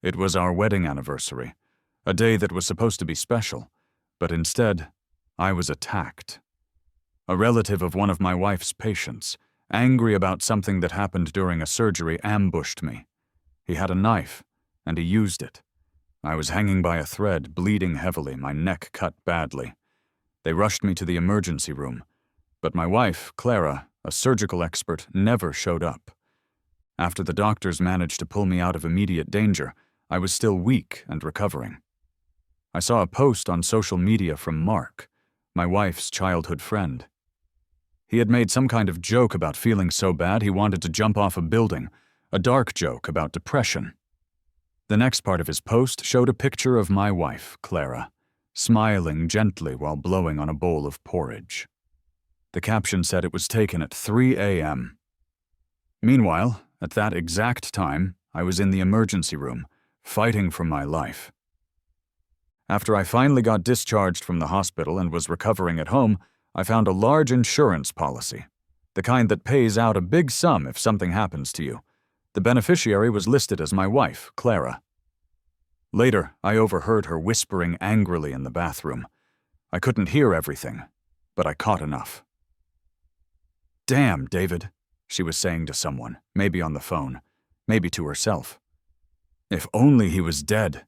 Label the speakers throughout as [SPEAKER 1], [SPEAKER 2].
[SPEAKER 1] It was our wedding anniversary, a day that was supposed to be special, but instead, I was attacked. A relative of one of my wife's patients, angry about something that happened during a surgery, ambushed me. He had a knife, and he used it. I was hanging by a thread, bleeding heavily, my neck cut badly. They rushed me to the emergency room, but my wife, Clara, a surgical expert, never showed up. After the doctors managed to pull me out of immediate danger, I was still weak and recovering. I saw a post on social media from Mark, my wife's childhood friend. He had made some kind of joke about feeling so bad he wanted to jump off a building, a dark joke about depression. The next part of his post showed a picture of my wife, Clara, smiling gently while blowing on a bowl of porridge. The caption said it was taken at 3 a.m. Meanwhile, at that exact time, I was in the emergency room, fighting for my life. After I finally got discharged from the hospital and was recovering at home, I found a large insurance policy, the kind that pays out a big sum if something happens to you. The beneficiary was listed as my wife, Clara. Later, I overheard her whispering angrily in the bathroom. I couldn't hear everything, but I caught enough. "Damn, David," she was saying to someone, maybe on the phone, maybe to herself. "If only he was dead.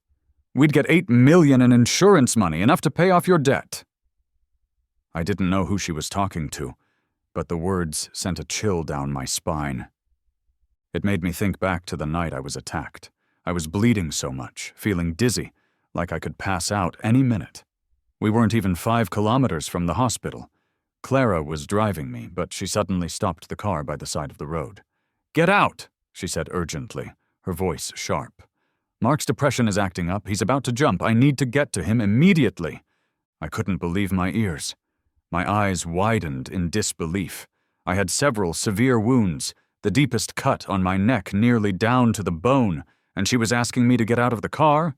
[SPEAKER 1] We'd get $8 million in insurance money, enough to pay off your debt." I didn't know who she was talking to, but the words sent a chill down my spine. It made me think back to the night I was attacked. I was bleeding so much, feeling dizzy, like I could pass out any minute. We weren't even 5 kilometers from the hospital. Clara was driving me, but she suddenly stopped the car by the side of the road. "Get out," she said urgently, her voice sharp. "Mark's depression is acting up. He's about to jump. I need to get to him immediately." I couldn't believe my ears. My eyes widened in disbelief. I had several severe wounds, the deepest cut on my neck nearly down to the bone, and she was asking me to get out of the car?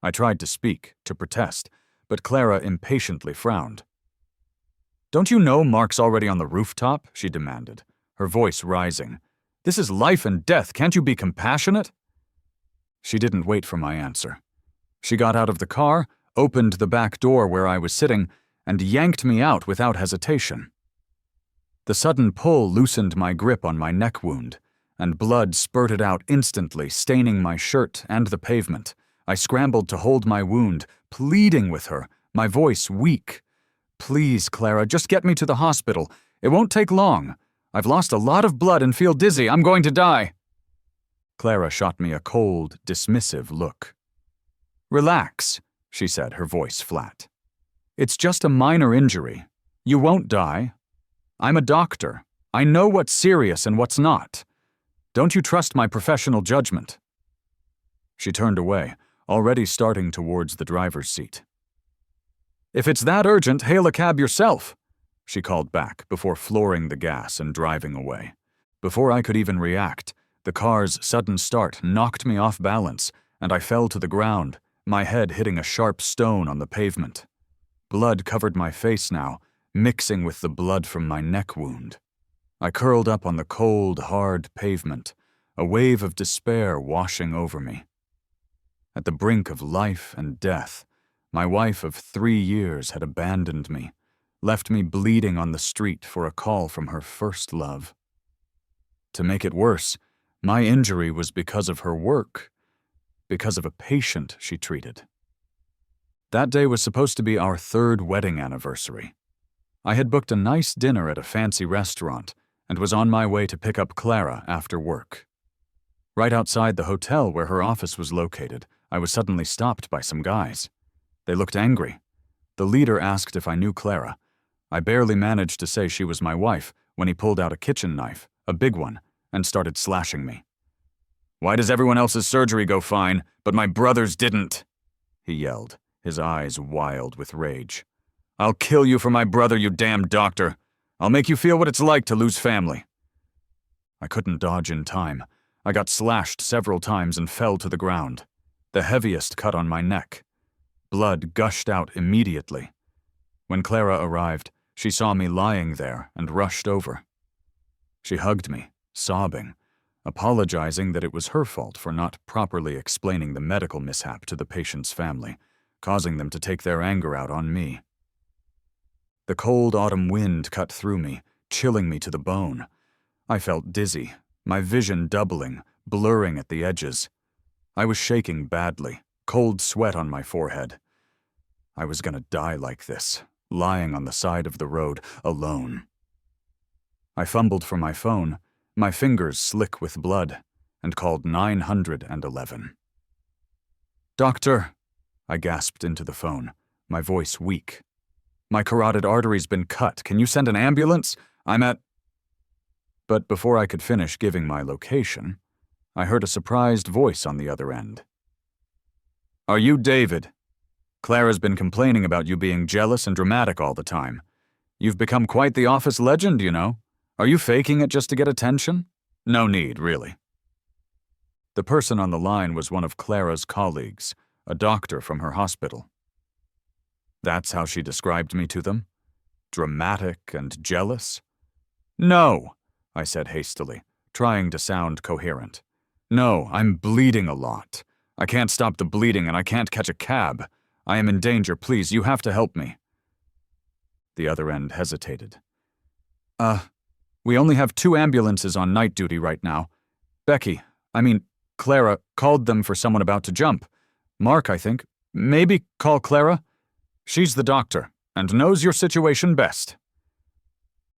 [SPEAKER 1] I tried to speak, to protest, but Clara impatiently frowned. "Don't you know Mark's already on the rooftop?" she demanded, her voice rising. "This is life and death. Can't you be compassionate?" She didn't wait for my answer. She got out of the car, opened the back door where I was sitting, and yanked me out without hesitation. The sudden pull loosened my grip on my neck wound, and blood spurted out instantly, staining my shirt and the pavement. I scrambled to hold my wound, pleading with her, my voice weak. "Please, Clara, just get me to the hospital. It won't take long. I've lost a lot of blood and feel dizzy. I'm going to die." Clara shot me a cold, dismissive look. "Relax," she said, her voice flat. "It's just a minor injury. You won't die. I'm a doctor. I know what's serious and what's not. Don't you trust my professional judgment?" She turned away, already starting towards the driver's seat. "If it's that urgent, hail a cab yourself," she called back before flooring the gas and driving away. Before I could even react, the car's sudden start knocked me off balance, and I fell to the ground, my head hitting a sharp stone on the pavement. Blood covered my face now, mixing with the blood from my neck wound. I curled up on the cold, hard pavement, a wave of despair washing over me. At the brink of life and death, my wife of 3 years had abandoned me, left me bleeding on the street for a call from her first love. To make it worse, my injury was because of her work, because of a patient she treated. That day was supposed to be our 3rd wedding anniversary. I had booked a nice dinner at a fancy restaurant and was on my way to pick up Clara after work. Right outside the hotel where her office was located, I was suddenly stopped by some guys. They looked angry. The leader asked if I knew Clara. I barely managed to say she was my wife when he pulled out a kitchen knife, a big one, and started slashing me. "Why does everyone else's surgery go fine, but my brother's didn't?" he yelled, his eyes wild with rage. "I'll kill you for my brother, you damn doctor. I'll make you feel what it's like to lose family." I couldn't dodge in time. I got slashed several times and fell to the ground, the heaviest cut on my neck. Blood gushed out immediately. When Clara arrived, she saw me lying there and rushed over. She hugged me, sobbing, apologizing that it was her fault for not properly explaining the medical mishap to the patient's family, causing them to take their anger out on me. The cold autumn wind cut through me, chilling me to the bone. I felt dizzy, my vision doubling, blurring at the edges. I was shaking badly, cold sweat on my forehead. I was gonna die like this, lying on the side of the road, alone. I fumbled for my phone, my fingers slick with blood, and called 911. "Doctor," I gasped into the phone, my voice weak. "My carotid artery's been cut. Can you send an ambulance? I'm at—" But before I could finish giving my location, I heard a surprised voice on the other end. "Are you David? Clara's been complaining about you being jealous and dramatic all the time. You've become quite the office legend, you know. Are you faking it just to get attention? No need, really." The person on the line was one of Clara's colleagues, a doctor from her hospital. That's how she described me to them? Dramatic and jealous? "No," I said hastily, trying to sound coherent. "No, I'm bleeding a lot. I can't stop the bleeding and I can't catch a cab. I am in danger, please, you have to help me." The other end hesitated. We only have 2 ambulances on night duty right now. Clara called them for someone about to jump. Mark, I think. Maybe call Clara? She's the doctor, and knows your situation best."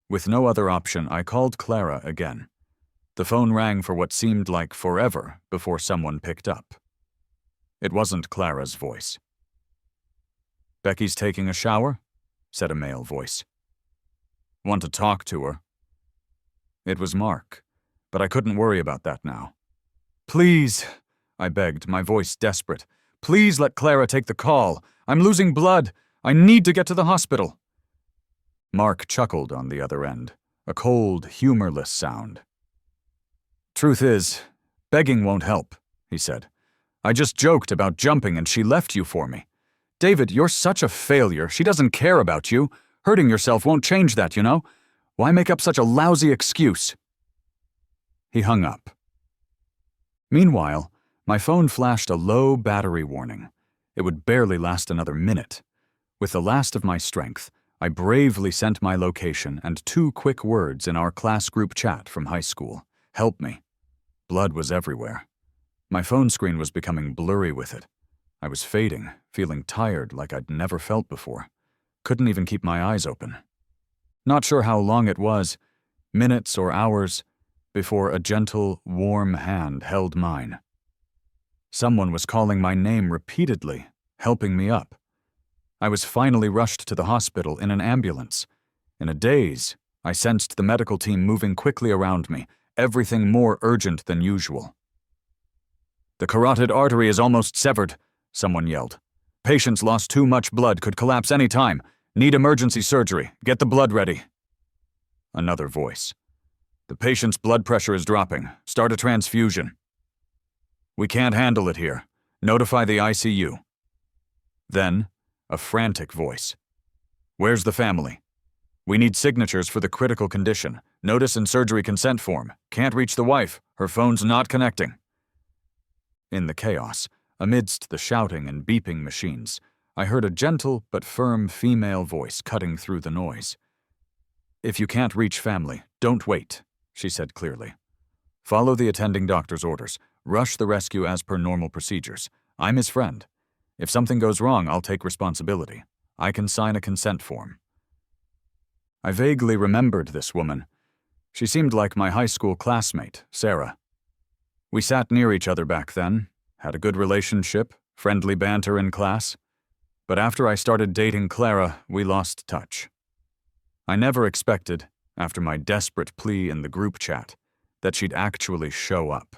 [SPEAKER 1] With no other option, I called Clara again. The phone rang for what seemed like forever before someone picked up. It wasn't Clara's voice. "Becky's taking a shower?" said a male voice. "Want to talk to her?" It was Mark, but I couldn't worry about that now. "Please," I begged, my voice desperate. "Please let Clara take the call. I'm losing blood. I need to get to the hospital." Mark chuckled on the other end, a cold, humorless sound. "Truth is, begging won't help," he said. "I just joked about jumping and she left you for me. David, you're such a failure. She doesn't care about you. Hurting yourself won't change that, you know? Why make up such a lousy excuse?" He hung up. Meanwhile, my phone flashed a low battery warning. It would barely last another minute. With the last of my strength, I bravely sent my location and 2 quick words in our class group chat from high school. "Help me." Blood was everywhere. My phone screen was becoming blurry with it. I was fading, feeling tired like I'd never felt before. Couldn't even keep my eyes open. Not sure how long it was, minutes or hours, before a gentle, warm hand held mine. Someone was calling my name repeatedly, helping me up. I was finally rushed to the hospital in an ambulance. In a daze, I sensed the medical team moving quickly around me, everything more urgent than usual. "The carotid artery is almost severed," someone yelled. "Patient's lost too much blood, could collapse any time. Need emergency surgery. Get the blood ready." Another voice. "The patient's blood pressure is dropping. Start a transfusion." "We can't handle it here. Notify the ICU." Then, a frantic voice. "Where's the family? We need signatures for the critical condition. Notice and surgery consent form. Can't reach the wife. Her phone's not connecting." In the chaos, amidst the shouting and beeping machines, I heard a gentle but firm female voice cutting through the noise. "If you can't reach family, don't wait," she said clearly. "Follow the attending doctor's orders. Rush the rescue as per normal procedures. I'm his friend. If something goes wrong, I'll take responsibility. I can sign a consent form." I vaguely remembered this woman. She seemed like my high school classmate, Sarah. We sat near each other back then, had a good relationship, friendly banter in class. But after I started dating Clara, we lost touch. I never expected, after my desperate plea in the group chat, that she'd actually show up.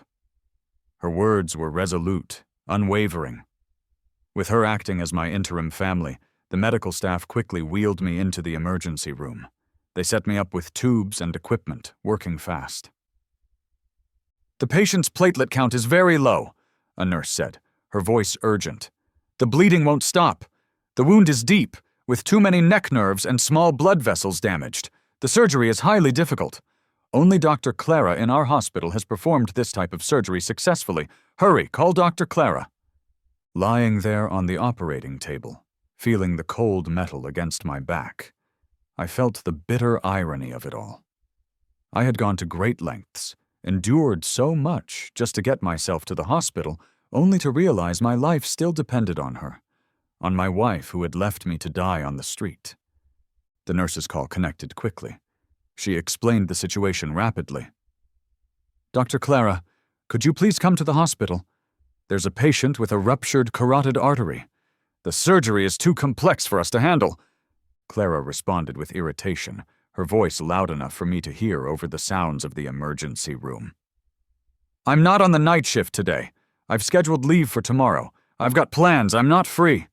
[SPEAKER 1] Her words were resolute, unwavering. With her acting as my interim family, the medical staff quickly wheeled me into the emergency room. They set me up with tubes and equipment, working fast. "The patient's platelet count is very low," a nurse said, her voice urgent. "The bleeding won't stop. The wound is deep, with too many neck nerves and small blood vessels damaged. The surgery is highly difficult. Only Dr. Clara in our hospital has performed this type of surgery successfully. Hurry, call Dr. Clara." Lying there on the operating table, feeling the cold metal against my back, I felt the bitter irony of it all. I had gone to great lengths, endured so much just to get myself to the hospital, only to realize my life still depended on her, on my wife who had left me to die on the street. The nurse's call connected quickly. She explained the situation rapidly. "Dr. Clara, could you please come to the hospital? There's a patient with a ruptured carotid artery. The surgery is too complex for us to handle." Clara responded with irritation, her voice loud enough for me to hear over the sounds of the emergency room. "I'm not on the night shift today. I've scheduled leave for tomorrow. I've got plans. I'm not free.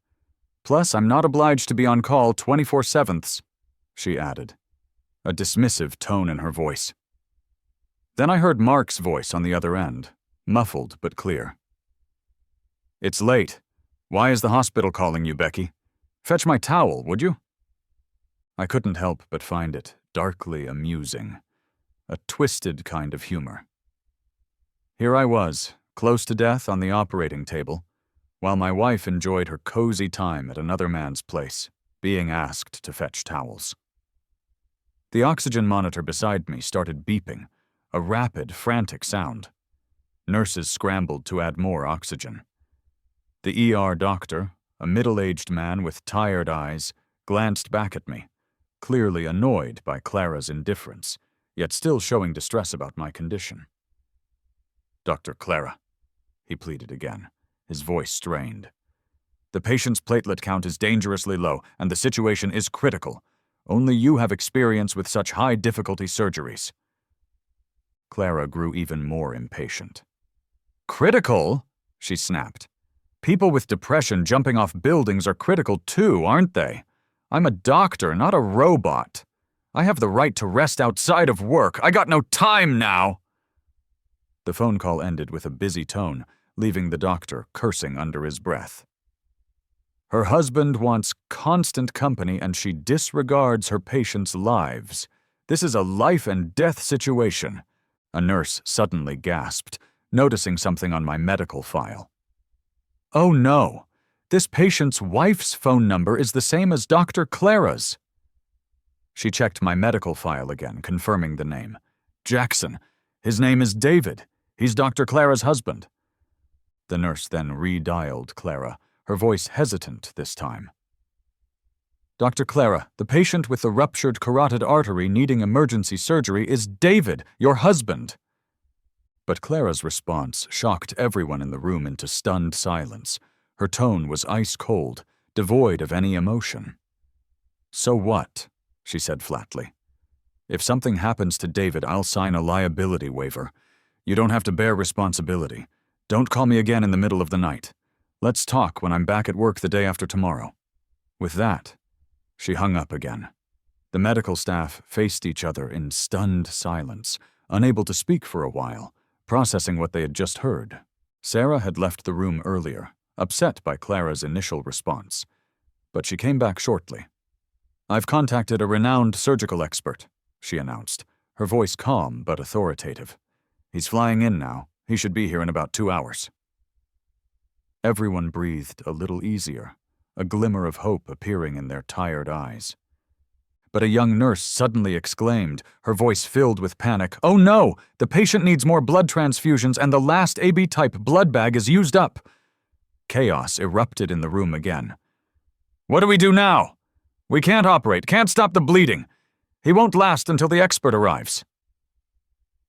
[SPEAKER 1] Plus, I'm not obliged to be on call 24/7, she added, a dismissive tone in her voice. Then I heard Mark's voice on the other end, muffled but clear. "It's late. Why is the hospital calling you, Becky? Fetch my towel, would you?" I couldn't help but find it darkly amusing, a twisted kind of humor. Here I was, close to death on the operating table, while my wife enjoyed her cozy time at another man's place, being asked to fetch towels. The oxygen monitor beside me started beeping, a rapid, frantic sound. Nurses scrambled to add more oxygen. The ER doctor, a middle-aged man with tired eyes, glanced back at me, clearly annoyed by Clara's indifference, yet still showing distress about my condition. "Dr. Clara," he pleaded again, his voice strained. "The patient's platelet count is dangerously low, and the situation is critical. Only you have experience with such high-difficulty surgeries." Clara grew even more impatient. "Critical?" she snapped. "People with depression jumping off buildings are critical too, aren't they? I'm a doctor, not a robot. I have the right to rest outside of work. I got no time now." The phone call ended with a busy tone, leaving the doctor cursing under his breath. Her husband wants constant company and she disregards her patients' lives. This is a life-and-death situation, a nurse suddenly gasped, noticing something on my medical file. "Oh no, this patient's wife's phone number is the same as Dr. Clara's." She checked my medical file again, confirming the name. "Jackson. His name is David. He's Dr. Clara's husband." The nurse then redialed Clara, her voice hesitant this time. "Dr. Clara, the patient with the ruptured carotid artery needing emergency surgery is David, your husband." But Clara's response shocked everyone in the room into stunned silence. Her tone was ice-cold, devoid of any emotion. "So what?" she said flatly. "If something happens to David, I'll sign a liability waiver. You don't have to bear responsibility. Don't call me again in the middle of the night. Let's talk when I'm back at work the day after tomorrow." With that, she hung up again. The medical staff faced each other in stunned silence, unable to speak for a while, processing what they had just heard. Sarah had left the room earlier, upset by Clara's initial response, but she came back shortly. "I've contacted a renowned surgical expert," she announced, her voice calm but authoritative. "He's flying in now. He should be here in about 2 hours." Everyone breathed a little easier, a glimmer of hope appearing in their tired eyes. But a young nurse suddenly exclaimed, her voice filled with panic, "Oh no! The patient needs more blood transfusions and the last AB-type blood bag is used up." Chaos erupted in the room again. "What do we do now? We can't operate, can't stop the bleeding. He won't last until the expert arrives."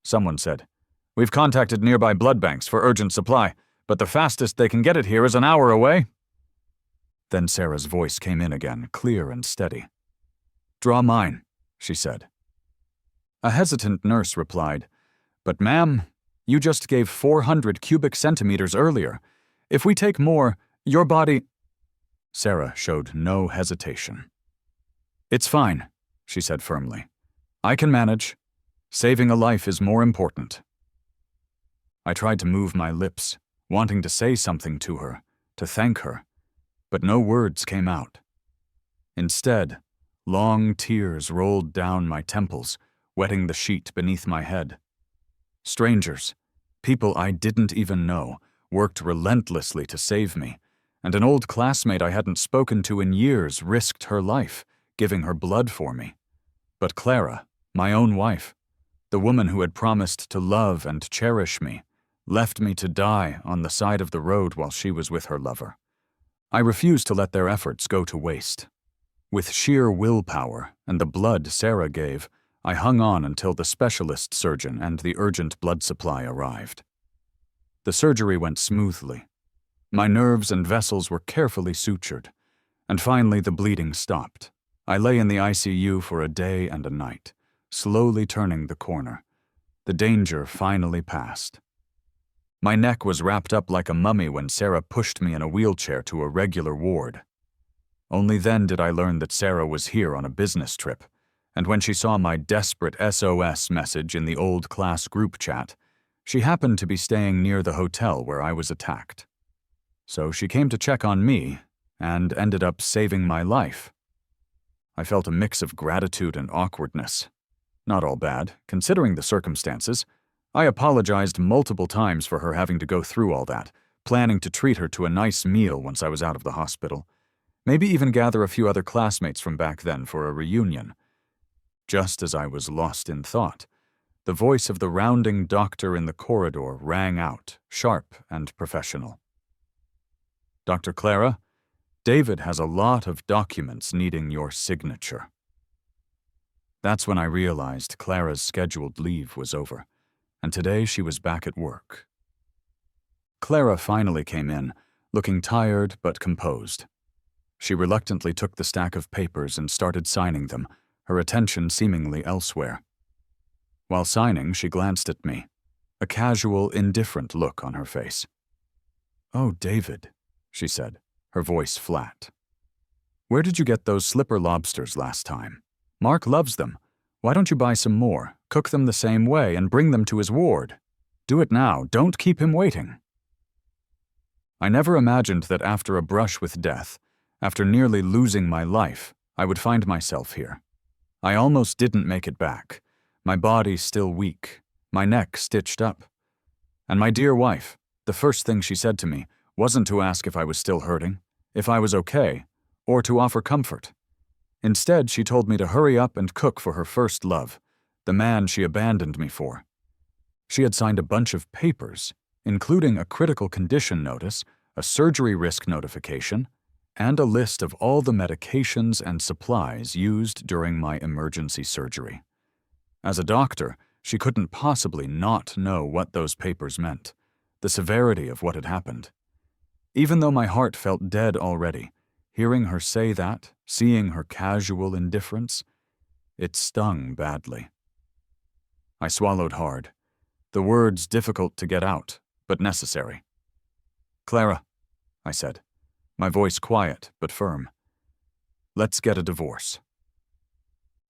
[SPEAKER 1] Someone said, "We've contacted nearby blood banks for urgent supply, but the fastest they can get it here is an hour away." Then Sarah's voice came in again, clear and steady. "Draw mine," she said. A hesitant nurse replied, "But ma'am, you just gave 400 cubic centimeters earlier. If we take more, your body—" Sarah showed no hesitation. "It's fine," she said firmly. "I can manage. Saving a life is more important." I tried to move my lips, wanting to say something to her, to thank her, but no words came out. Instead, long tears rolled down my temples, wetting the sheet beneath my head. Strangers, people I didn't even know, worked relentlessly to save me, and an old classmate I hadn't spoken to in years risked her life, giving her blood for me. But Clara, my own wife, the woman who had promised to love and cherish me, left me to die on the side of the road while she was with her lover. I refused to let their efforts go to waste. With sheer willpower and the blood Sarah gave, I hung on until the specialist surgeon and the urgent blood supply arrived. The surgery went smoothly. My nerves and vessels were carefully sutured, and finally the bleeding stopped. I lay in the ICU for a day and a night, slowly turning the corner. The danger finally passed. My neck was wrapped up like a mummy when Sarah pushed me in a wheelchair to a regular ward. Only then did I learn that Sarah was here on a business trip, and when she saw my desperate SOS message in the old class group chat, she happened to be staying near the hotel where I was attacked. So she came to check on me and ended up saving my life. I felt a mix of gratitude and awkwardness. Not all bad, considering the circumstances. I apologized multiple times for her having to go through all that, planning to treat her to a nice meal once I was out of the hospital. Maybe even gather a few other classmates from back then for a reunion. Just as I was lost in thought, the voice of the rounding doctor in the corridor rang out, sharp and professional. "Dr. Clara, David has a lot of documents needing your signature." That's when I realized Clara's scheduled leave was over, and today she was back at work. Clara finally came in, looking tired but composed. She reluctantly took the stack of papers and started signing them, her attention seemingly elsewhere. While signing, she glanced at me, a casual, indifferent look on her face. "Oh, David," she said, her voice flat. "Where did you get those slipper lobsters last time? Mark loves them. Why don't you buy some more, cook them the same way, and bring them to his ward? Do it now, don't keep him waiting." I never imagined that after a brush with death, after nearly losing my life, I would find myself here. I almost didn't make it back, my body still weak, my neck stitched up. And my dear wife, the first thing she said to me wasn't to ask if I was still hurting, if I was okay, or to offer comfort. Instead, she told me to hurry up and cook for her first love, the man she abandoned me for. She had signed a bunch of papers, including a critical condition notice, a surgery risk notification, and a list of all the medications and supplies used during my emergency surgery. As a doctor, she couldn't possibly not know what those papers meant, the severity of what had happened. Even though my heart felt dead already, hearing her say that, seeing her casual indifference, it stung badly. I swallowed hard, the words difficult to get out, but necessary. "Clara," I said, my voice quiet but firm, "let's get a divorce."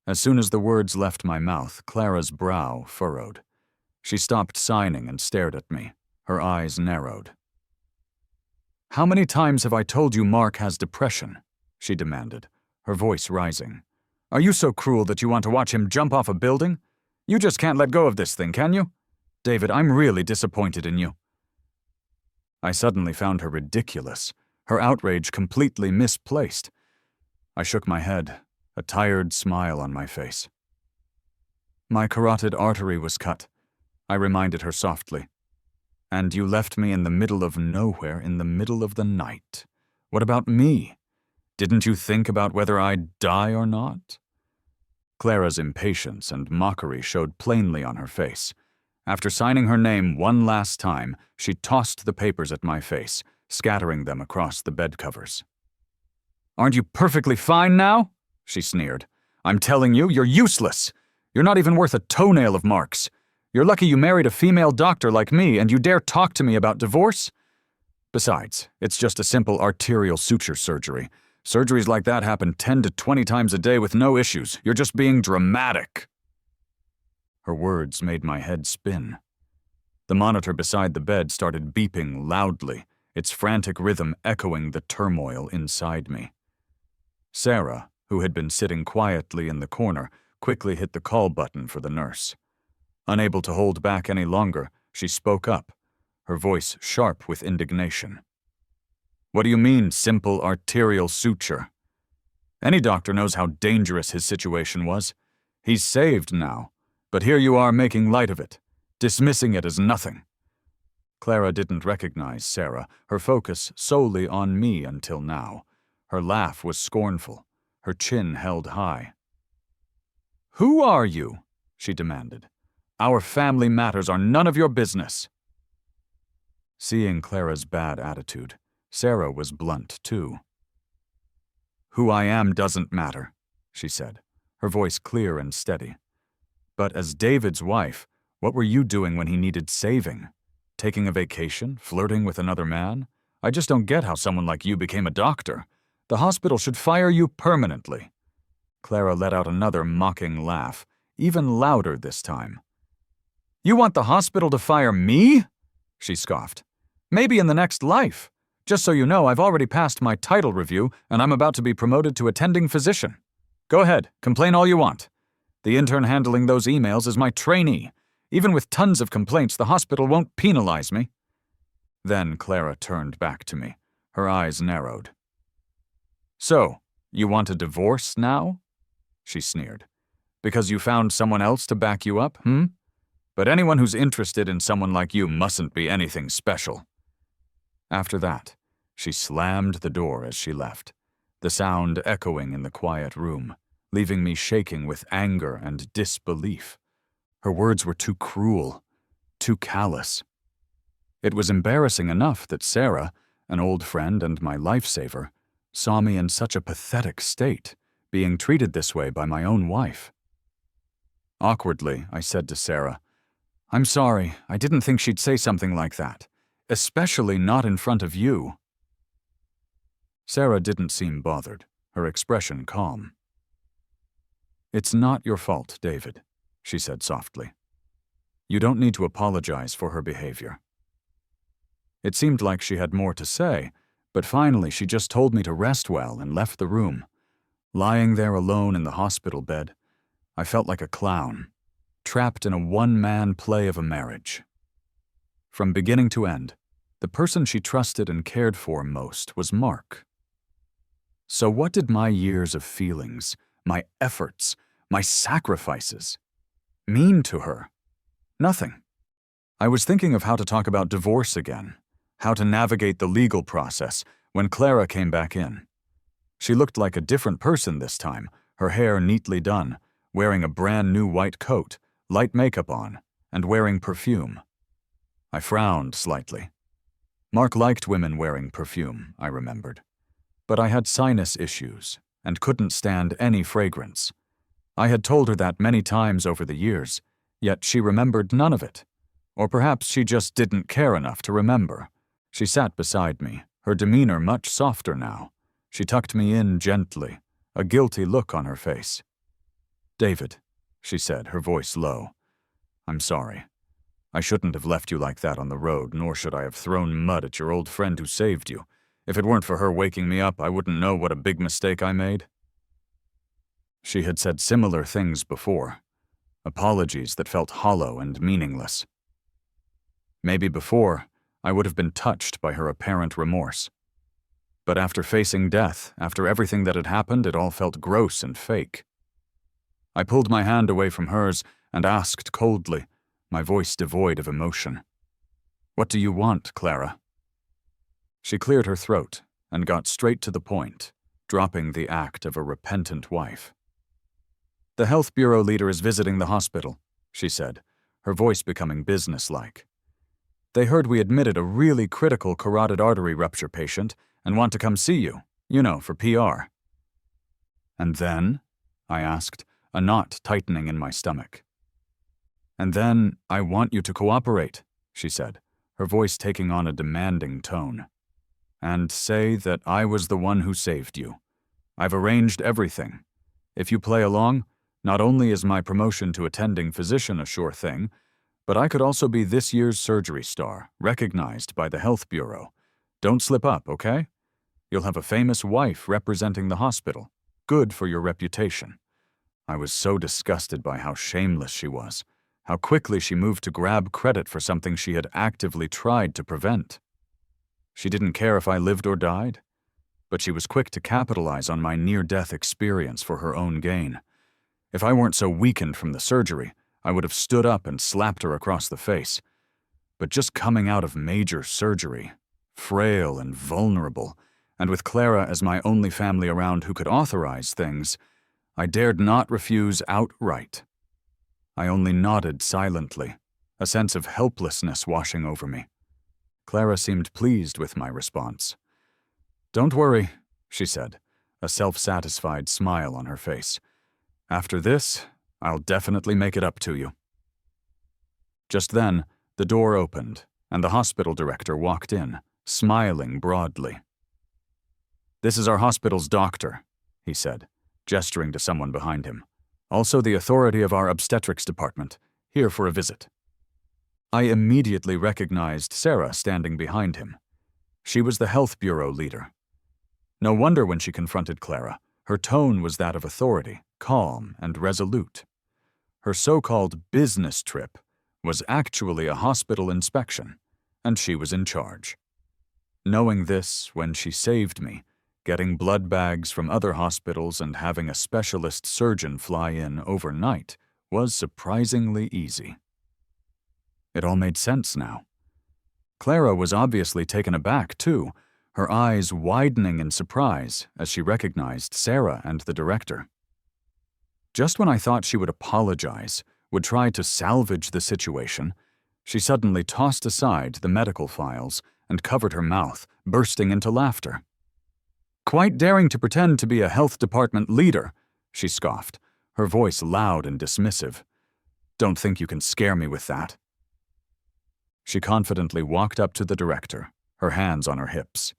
[SPEAKER 1] As soon as the words left my mouth, Clara's brow furrowed. She stopped signing and stared at me, her eyes narrowed. "How many times have I told you Mark has depression?" she demanded, her voice rising. "Are you so cruel that you want to watch him jump off a building? You just can't let go of this thing, can you? David, I'm really disappointed in you." I suddenly found her ridiculous, her outrage completely misplaced. I shook my head, a tired smile on my face. "My carotid artery was cut," I reminded her softly. "And you left me in the middle of nowhere in the middle of the night. What about me? Didn't you think about whether I'd die or not?" Clara's impatience and mockery showed plainly on her face. After signing her name one last time, she tossed the papers at my face, scattering them across the bed covers. "Aren't you perfectly fine now?" she sneered. "I'm telling you, you're useless. You're not even worth a toenail of Mark's. You're lucky you married a female doctor like me, and you dare talk to me about divorce? Besides, it's just a simple arterial suture surgery. Surgeries like that happen 10 to 20 times a day with no issues. You're just being dramatic." Her words made my head spin. The monitor beside the bed started beeping loudly, its frantic rhythm echoing the turmoil inside me. Sarah, who had been sitting quietly in the corner, quickly hit the call button for the nurse. Unable to hold back any longer, she spoke up, her voice sharp with indignation. "What do you mean, simple arterial suture? Any doctor knows how dangerous his situation was. He's saved now, but here you are making light of it, dismissing it as nothing." Clara didn't recognize Sarah, her focus solely on me until now. Her laugh was scornful, her chin held high. "Who are you?" she demanded. "Our family matters are none of your business." Seeing Clara's bad attitude, Sarah was blunt too. "Who I am doesn't matter," she said, her voice clear and steady. "But as David's wife, what were you doing when he needed saving? Taking a vacation? Flirting with another man? I just don't get how someone like you became a doctor. The hospital should fire you permanently." Clara let out another mocking laugh, even louder this time. "You want the hospital to fire me?" she scoffed. "Maybe in the next life. Just so you know, I've already passed my title review and I'm about to be promoted to attending physician. Go ahead, complain all you want. The intern handling those emails is my trainee. Even with tons of complaints, the hospital won't penalize me." Then Clara turned back to me, her eyes narrowed. "So, you want a divorce now?" she sneered. "Because you found someone else to back you up, But anyone who's interested in someone like you mustn't be anything special." After that, she slammed the door as she left, the sound echoing in the quiet room, leaving me shaking with anger and disbelief. Her words were too cruel, too callous. It was embarrassing enough that Sarah, an old friend and my lifesaver, saw me in such a pathetic state, being treated this way by my own wife. Awkwardly, I said to Sarah, "I'm sorry, I didn't think she'd say something like that, especially not in front of you." Sarah didn't seem bothered, her expression calm. "It's not your fault, David," she said softly. "You don't need to apologize for her behavior." It seemed like she had more to say, but finally she just told me to rest well and left the room. Lying there alone in the hospital bed, I felt like a clown, trapped in a one-man play of a marriage. From beginning to end, the person she trusted and cared for most was Mark. So what did my years of feelings, my efforts, my sacrifices mean to her? Nothing. I was thinking of how to talk about divorce again, how to navigate the legal process, when Clara came back in. She looked like a different person this time, her hair neatly done, wearing a brand new white coat, light makeup on, and wearing perfume. I frowned slightly. Mark liked women wearing perfume, I remembered. But I had sinus issues and couldn't stand any fragrance. I had told her that many times over the years, yet she remembered none of it. Or perhaps she just didn't care enough to remember. She sat beside me, her demeanor much softer now. She tucked me in gently, a guilty look on her face. "David," she said, her voice low, "I'm sorry. I shouldn't have left you like that on the road, nor should I have thrown mud at your old friend who saved you. If it weren't for her waking me up, I wouldn't know what a big mistake I made." She had said similar things before, apologies that felt hollow and meaningless. Maybe before, I would have been touched by her apparent remorse. But after facing death, after everything that had happened, it all felt gross and fake. I pulled my hand away from hers and asked coldly, my voice devoid of emotion, "What do you want, Clara?" She cleared her throat and got straight to the point, dropping the act of a repentant wife. "The health bureau leader is visiting the hospital," she said, her voice becoming businesslike. "They heard we admitted a really critical carotid artery rupture patient and want to come see you, for PR." "And then?" I asked, a knot tightening in my stomach. "And then I want you to cooperate," she said, her voice taking on a demanding tone. "And say that I was the one who saved you. I've arranged everything. If you play along, not only is my promotion to attending physician a sure thing, but I could also be this year's surgery star, recognized by the health bureau. Don't slip up, okay? You'll have a famous wife representing the hospital. Good for your reputation. I was so disgusted by how shameless she was, how quickly she moved to grab credit for something she had actively tried to prevent. She didn't care if I lived or died, but she was quick to capitalize on my near-death experience for her own gain. If I weren't so weakened from the surgery, I would have stood up and slapped her across the face. But just coming out of major surgery, frail and vulnerable, and with Clara as my only family around who could authorize things, I dared not refuse outright. I only nodded silently, a sense of helplessness washing over me. Clara seemed pleased with my response. "Don't worry," she said, a self-satisfied smile on her face. "After this, I'll definitely make it up to you." Just then, the door opened, and the hospital director walked in, smiling broadly. "This is our hospital's doctor," he said, gesturing to someone behind him. "Also the authority of our obstetrics department, here for a visit." I immediately recognized Sarah standing behind him. She was the health bureau leader. No wonder when she confronted Clara, her tone was that of authority, calm and resolute. Her so-called business trip was actually a hospital inspection, and she was in charge. Knowing this, when she saved me, getting blood bags from other hospitals and having a specialist surgeon fly in overnight was surprisingly easy. It all made sense now. Clara was obviously taken aback, too, her eyes widening in surprise as she recognized Sarah and the director. Just when I thought she would apologize, would try to salvage the situation, she suddenly tossed aside the medical files and covered her mouth, bursting into laughter. "Quite daring to pretend to be a health department leader," she scoffed, her voice loud and dismissive. "Don't think you can scare me with that." She confidently walked up to the director, her hands on her hips.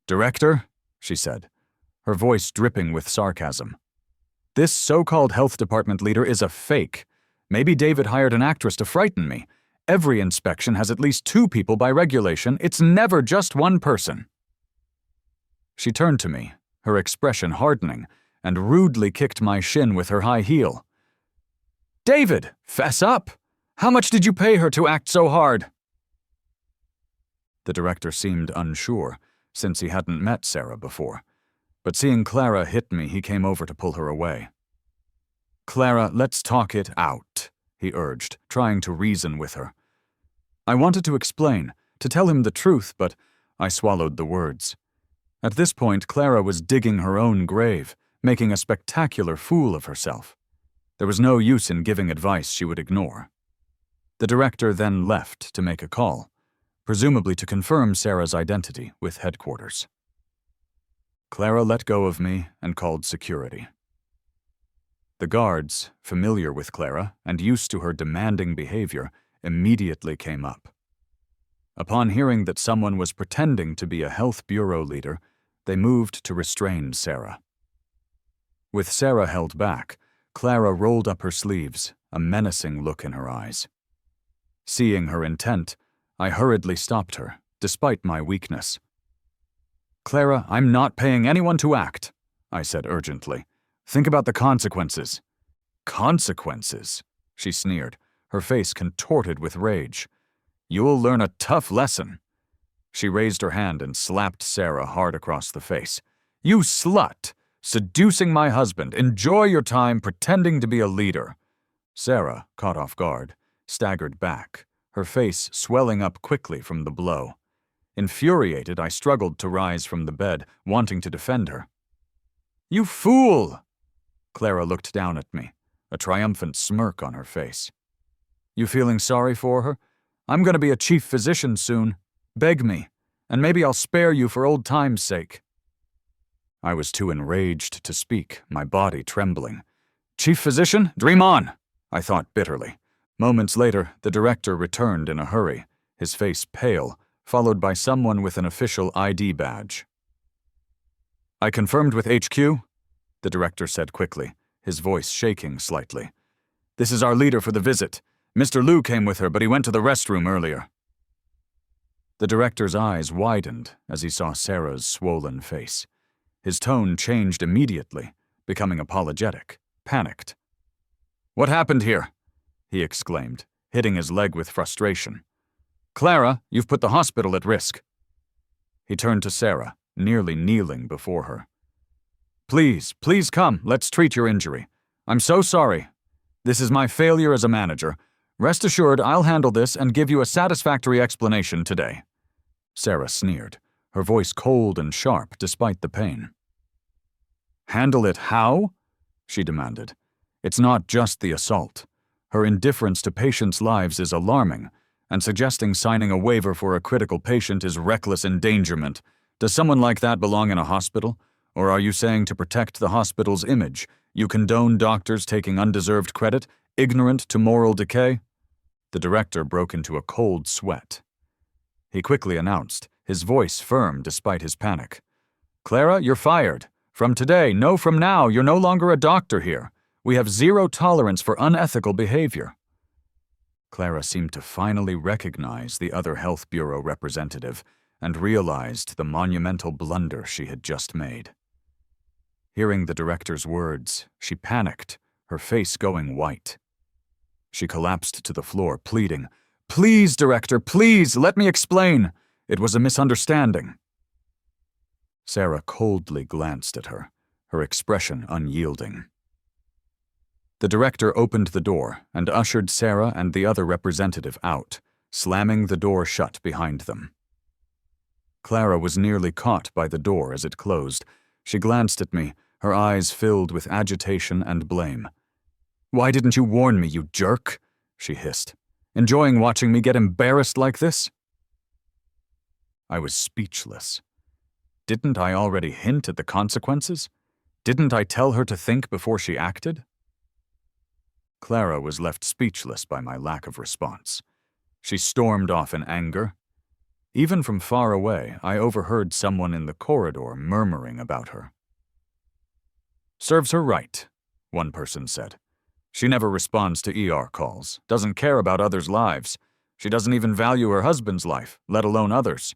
[SPEAKER 1] "Director," she said, her voice dripping with sarcasm, "this so-called health department leader is a fake. Maybe David hired an actress to frighten me. Every inspection has at least 2 people by regulation. It's never just one person." She turned to me, her expression hardening, and rudely kicked my shin with her high heel. "David, fess up! How much did you pay her to act so hard?" The director seemed unsure, since he hadn't met Sarah before, but seeing Clara hit me, he came over to pull her away. "Clara, let's talk it out," he urged, trying to reason with her. I wanted to explain, to tell him the truth, but I swallowed the words. At this point, Clara was digging her own grave, making a spectacular fool of herself. There was no use in giving advice she would ignore. The director then left to make a call, presumably to confirm Sarah's identity with headquarters. Clara let go of me and called security. The guards, familiar with Clara and used to her demanding behavior, immediately came up. Upon hearing that someone was pretending to be a health bureau leader, they moved to restrain Sarah. With Sarah held back, Clara rolled up her sleeves, a menacing look in her eyes. Seeing her intent, I hurriedly stopped her, despite my weakness. "Clara, I'm not paying anyone to act," I said urgently. "Think about the consequences." "Consequences?" she sneered, her face contorted with rage. "You'll learn a tough lesson." She raised her hand and slapped Sarah hard across the face. "You slut! Seducing my husband! Enjoy your time pretending to be a leader." Sarah, caught off guard, staggered back, her face swelling up quickly from the blow. Infuriated, I struggled to rise from the bed, wanting to defend her. "You fool!" Clara looked down at me, a triumphant smirk on her face. "You feeling sorry for her? I'm going to be a chief physician soon. Beg me, and maybe I'll spare you for old time's sake." I was too enraged to speak, my body trembling. "Chief physician? Dream on!" I thought bitterly. Moments later, the director returned in a hurry, his face pale, followed by someone with an official ID badge. "I confirmed with HQ," the director said quickly, his voice shaking slightly. "This is our leader for the visit. Mr. Liu came with her, but he went to the restroom earlier." The director's eyes widened as he saw Sarah's swollen face. His tone changed immediately, becoming apologetic, panicked. "What happened here?" he exclaimed, hitting his leg with frustration. "Clara, you've put the hospital at risk." He turned to Sarah, nearly kneeling before her. "Please, please come, let's treat your injury. I'm so sorry. This is my failure as a manager. Rest assured I'll handle this and give you a satisfactory explanation today." Sarah sneered, her voice cold and sharp despite the pain. "Handle it how?" she demanded. "It's not just the assault. Her indifference to patients' lives is alarming, and suggesting signing a waiver for a critical patient is reckless endangerment. Does someone like that belong in a hospital? Or are you saying to protect the hospital's image, you condone doctors taking undeserved credit, ignorant to moral decay?" The director broke into a cold sweat. He quickly announced, his voice firm despite his panic. "Clara, you're fired. From today, no, from now, you're no longer a doctor here. We have zero tolerance for unethical behavior." Clara seemed to finally recognize the other Health Bureau representative and realized the monumental blunder she had just made. Hearing the director's words, she panicked, her face going white. She collapsed to the floor, pleading, "Please, director, please, let me explain. It was a misunderstanding." Sarah coldly glanced at her, her expression unyielding. The director opened the door and ushered Sarah and the other representative out, slamming the door shut behind them. Clara was nearly caught by the door as it closed. She glanced at me, her eyes filled with agitation and blame. "Why didn't you warn me, you jerk?" she hissed. "Enjoying watching me get embarrassed like this?" I was speechless. Didn't I already hint at the consequences? Didn't I tell her to think before she acted? Clara was left speechless by my lack of response. She stormed off in anger. Even from far away, I overheard someone in the corridor murmuring about her. "Serves her right," one person said. "She never responds to ER calls, doesn't care about others' lives. She doesn't even value her husband's life, let alone others."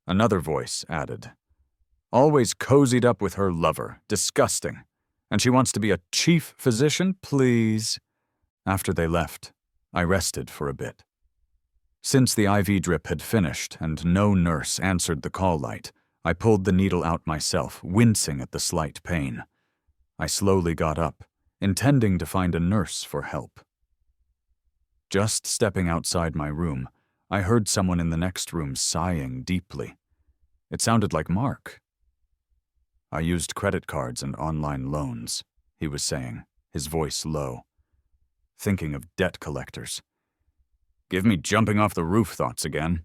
[SPEAKER 1] Another voice added, "Always cozied up with her lover, disgusting. And she wants to be a chief physician, please." After they left, I rested for a bit. Since the IV drip had finished and no nurse answered the call light, I pulled the needle out myself, wincing at the slight pain. I slowly got up, intending to find a nurse for help. Just stepping outside my room, I heard someone in the next room sighing deeply. It sounded like Mark. "I used credit cards and online loans," he was saying, his voice low. "Thinking of debt collectors. Give me jumping off the roof thoughts again."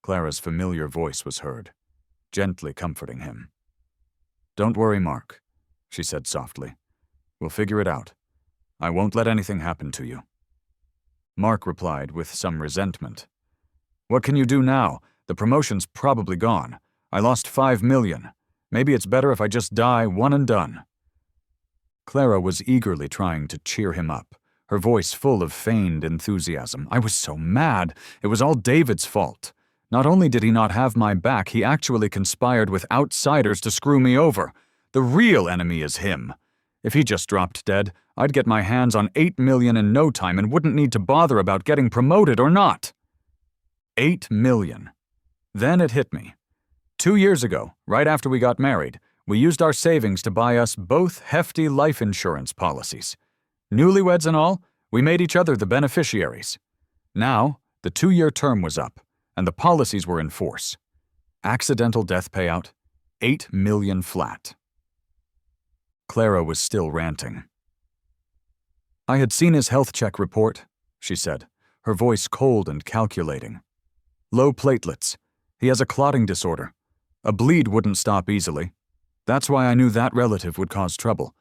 [SPEAKER 1] Clara's familiar voice was heard, gently comforting him. "Don't worry, Mark," she said softly. "We'll figure it out. I won't let anything happen to you." Mark replied with some resentment. "What can you do now? The promotion's probably gone. I lost $5 million. Maybe it's better if I just die one and done." Clara was eagerly trying to cheer him up, her voice full of feigned enthusiasm. I was so mad. It was all David's fault. Not only did he not have my back, he actually conspired with outsiders to screw me over. The real enemy is him. If he just dropped dead, I'd get my hands on $8 million in no time and wouldn't need to bother about getting promoted or not. $8 million. Then it hit me. 2 years ago, right after we got married, we used our savings to buy us both hefty life insurance policies. Newlyweds and all, we made each other the beneficiaries. Now, the 2-year term was up, and the policies were in force. Accidental death payout, $8 million flat. Clara was still ranting. "I had seen his health check report," she said, her voice cold and calculating. "Low platelets. He has a clotting disorder. A bleed wouldn't stop easily. That's why I knew that relative would cause trouble.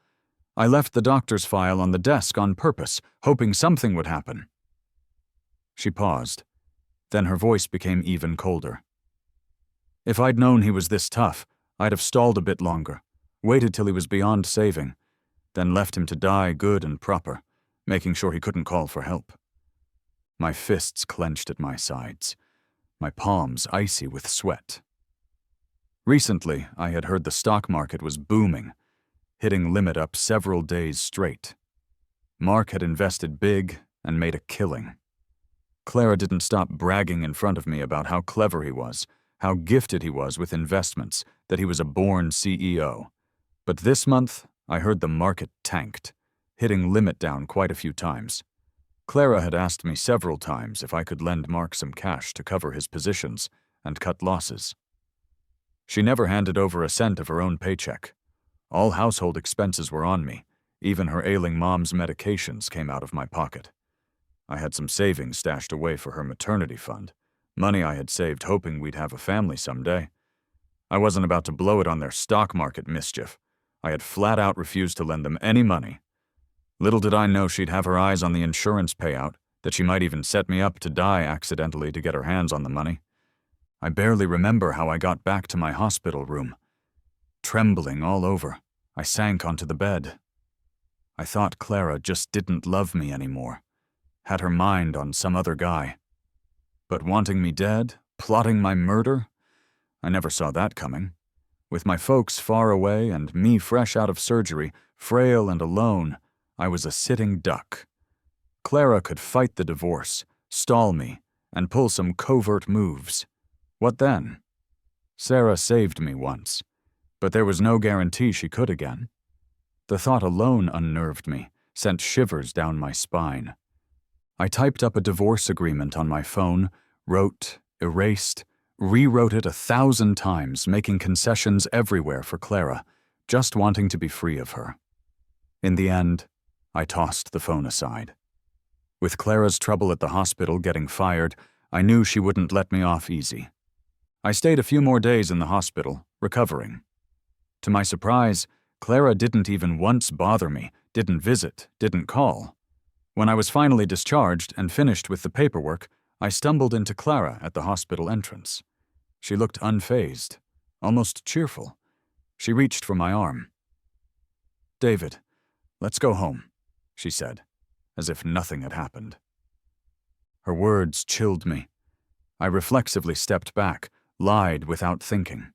[SPEAKER 1] I left the doctor's file on the desk on purpose, hoping something would happen." She paused. Then her voice became even colder. "If I'd known he was this tough, I'd have stalled a bit longer, waited till he was beyond saving, then left him to die good and proper, making sure he couldn't call for help." My fists clenched at my sides, my palms icy with sweat. Recently, I had heard the stock market was booming. hitting limit up several days straight. Mark had invested big and made a killing. Clara didn't stop bragging in front of me about how clever he was, how gifted he was with investments, that he was a born CEO. But this month, I heard the market tanked, hitting limit down quite a few times. Clara had asked me several times if I could lend Mark some cash to cover his positions and cut losses. She never handed over a cent of her own paycheck. All household expenses were on me. Even her ailing mom's medications came out of my pocket. I had some savings stashed away for her maternity fund, money I had saved hoping we'd have a family someday. I wasn't about to blow it on their stock market mischief. I had flat out refused to lend them any money. Little did I know she'd have her eyes on the insurance payout, that she might even set me up to die accidentally to get her hands on the money. I barely remember how I got back to my hospital room. Trembling all over, I sank onto the bed. I thought Clara just didn't love me anymore, had her mind on some other guy. But wanting me dead, plotting my murder? I never saw that coming. With my folks far away and me fresh out of surgery, frail and alone, I was a sitting duck. Clara could fight the divorce, stall me, and pull some covert moves. What then? Sarah saved me once, but there was no guarantee she could again. The thought alone unnerved me, sent shivers down my spine. I typed up a divorce agreement on my phone, wrote, erased, rewrote it 1,000 times, making concessions everywhere for Clara, just wanting to be free of her. In the end, I tossed the phone aside. With Clara's trouble at the hospital getting fired, I knew she wouldn't let me off easy. I stayed a few more days in the hospital, recovering. To my surprise, Clara didn't even once bother me, didn't visit, didn't call. When I was finally discharged and finished with the paperwork, I stumbled into Clara at the hospital entrance. She looked unfazed, almost cheerful. She reached for my arm. "David, let's go home," she said, as if nothing had happened. Her words chilled me. I reflexively stepped back, lied without thinking.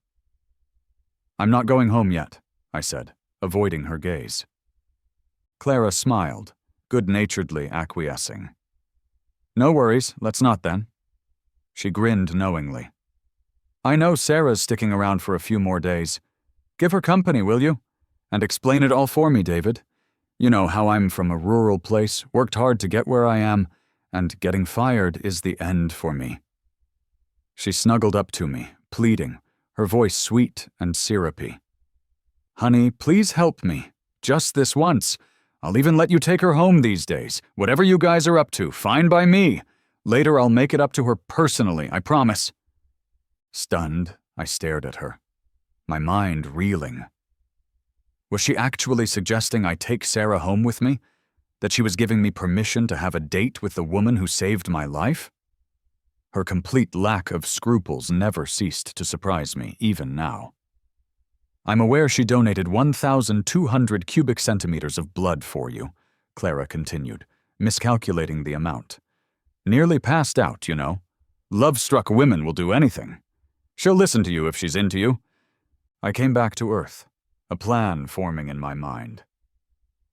[SPEAKER 1] "I'm not going home yet," I said, avoiding her gaze. Clara smiled, good-naturedly acquiescing. "No worries, let's not then." She grinned knowingly. "I know Sarah's sticking around for a few more days. Give her company, will you? And explain it all for me, David. You know how I'm from a rural place, worked hard to get where I am, and getting fired is the end for me." She snuggled up to me, pleading, her voice sweet and syrupy. "Honey, please help me. Just this once. I'll even let you take her home these days. Whatever you guys are up to, fine by me. Later I'll make it up to her personally, I promise." Stunned, I stared at her, my mind reeling. Was she actually suggesting I take Sarah home with me? That she was giving me permission to have a date with the woman who saved my life? Her complete lack of scruples never ceased to surprise me, even now. "I'm aware she donated 1,200 cubic centimeters of blood for you," Clara continued, miscalculating the amount. "Nearly passed out, you know. Love-struck women will do anything. She'll listen to you if she's into you." I came back to earth, a plan forming in my mind.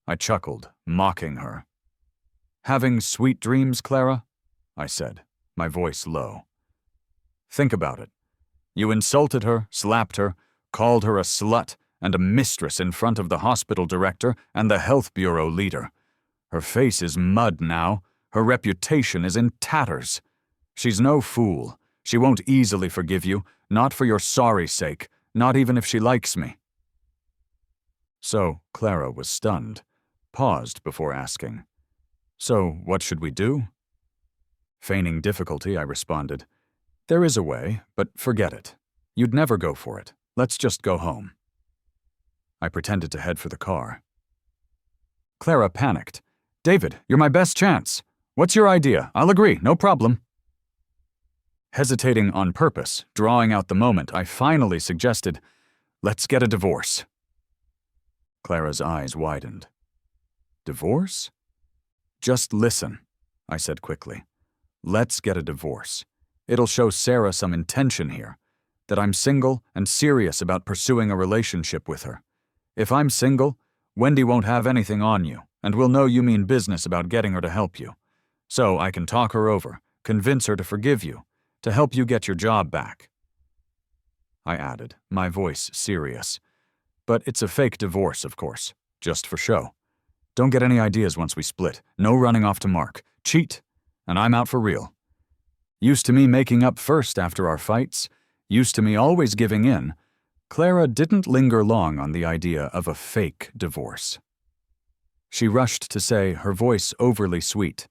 [SPEAKER 1] I chuckled, mocking her. "Having sweet dreams, Clara?" I said, my voice low. "Think about it. You insulted her, slapped her, called her a slut and a mistress in front of the hospital director and the health bureau leader. Her face is mud now. Her reputation is in tatters. She's no fool. She won't easily forgive you, not for your sorry sake, not even if she likes me." So Clara was stunned, paused before asking, "So what should we do?" Feigning difficulty, I responded, "There is a way, but forget it. You'd never go for it. Let's just go home." I pretended to head for the car. Clara panicked. "David, you're my best chance. What's your idea? I'll agree, no problem." Hesitating on purpose, drawing out the moment, I finally suggested, "Let's get a divorce." Clara's eyes widened. "Divorce?" "Just listen," I said quickly. "Let's get a divorce. It'll show Sarah some intention here, that I'm single and serious about pursuing a relationship with her. If I'm single, Wendy won't have anything on you, and will know you mean business about getting her to help you. So I can talk her over, convince her to forgive you, to help you get your job back." I added, my voice serious. "But it's a fake divorce, of course, just for show. Don't get any ideas once we split. No running off to Mark. Cheat, and I'm out for real. Used to me making up first after our fights, used to me always giving in, Clara didn't linger long on the idea of a fake divorce. She rushed to say, her voice overly sweet,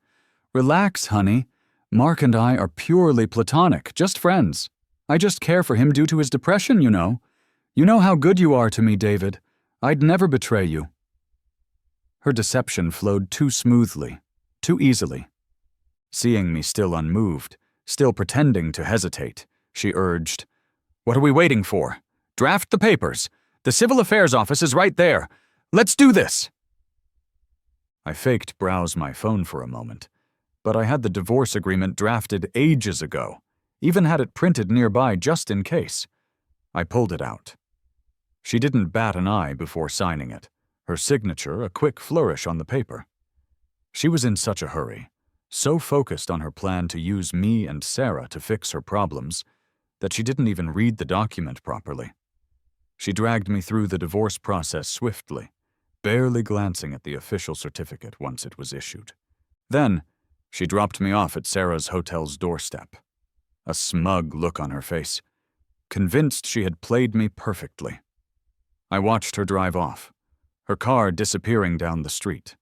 [SPEAKER 1] "Relax, honey. Mark and I are purely platonic, just friends. I just care for him due to his depression, you know. You know how good you are to me, David. I'd never betray you." Her deception flowed too smoothly, too easily. Seeing me still unmoved, still pretending to hesitate, she urged, "What are we waiting for? Draft the papers. The Civil Affairs office is right there. Let's do this." I faked browse my phone for a moment, but I had the divorce agreement drafted ages ago, even had it printed nearby just in case. I pulled it out. She didn't bat an eye before signing it, her signature a quick flourish on the paper. She was in such a hurry, so focused on her plan to use me and Sarah to fix her problems, that she didn't even read the document properly. She dragged me through the divorce process swiftly, barely glancing at the official certificate once it was issued. Then, she dropped me off at Sarah's hotel's doorstep. A smug look on her face, convinced she had played me perfectly. I watched her drive off, her car disappearing down the street.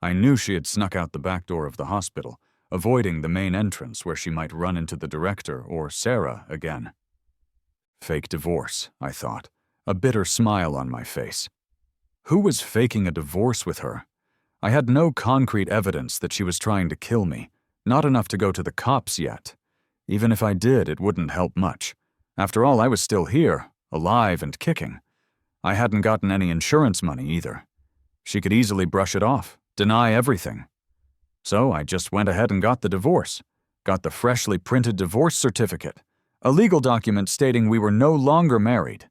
[SPEAKER 1] I knew she had snuck out the back door of the hospital, avoiding the main entrance where she might run into the director or Sarah again. Fake divorce, I thought, a bitter smile on my face. Who was faking a divorce with her? I had no concrete evidence that she was trying to kill me, not enough to go to the cops yet. Even if I did, it wouldn't help much. After all, I was still here, alive and kicking. I hadn't gotten any insurance money either. She could easily brush it off, deny everything. So I just went ahead and got the divorce, got the freshly printed divorce certificate, a legal document stating we were no longer married.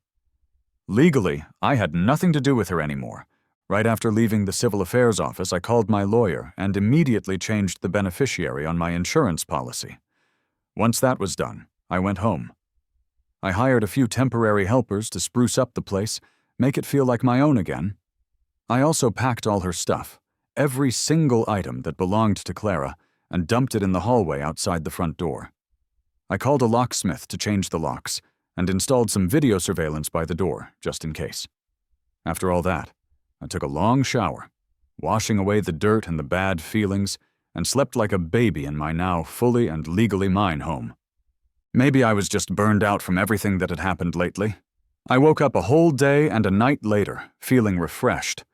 [SPEAKER 1] Legally, I had nothing to do with her anymore. Right after leaving the Civil Affairs office, I called my lawyer and immediately changed the beneficiary on my insurance policy. Once that was done, I went home. I hired a few temporary helpers to spruce up the place, make it feel like my own again. I also packed all her stuff, every single item that belonged to Clara, and dumped it in the hallway outside the front door. I called a locksmith to change the locks, and installed some video surveillance by the door, just in case. After all that, I took a long shower, washing away the dirt and the bad feelings, and slept like a baby in my now fully and legally mine home. Maybe I was just burned out from everything that had happened lately. I woke up a whole day and a night later, feeling refreshed.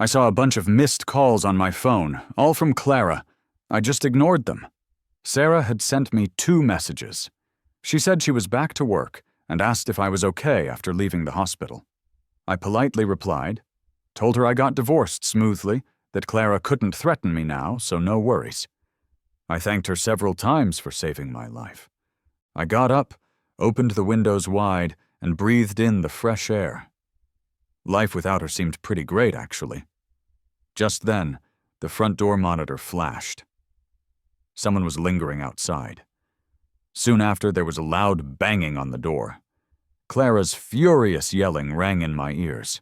[SPEAKER 1] I saw a bunch of missed calls on my phone, all from Clara. I just ignored them. Sarah had sent me 2 messages. She said she was back to work and asked if I was okay after leaving the hospital. I politely replied, told her I got divorced smoothly, that Clara couldn't threaten me now, so no worries. I thanked her several times for saving my life. I got up, opened the windows wide, and breathed in the fresh air. Life without her seemed pretty great, actually. Just then, the front door monitor flashed. Someone was lingering outside. Soon after, there was a loud banging on the door. Clara's furious yelling rang in my ears.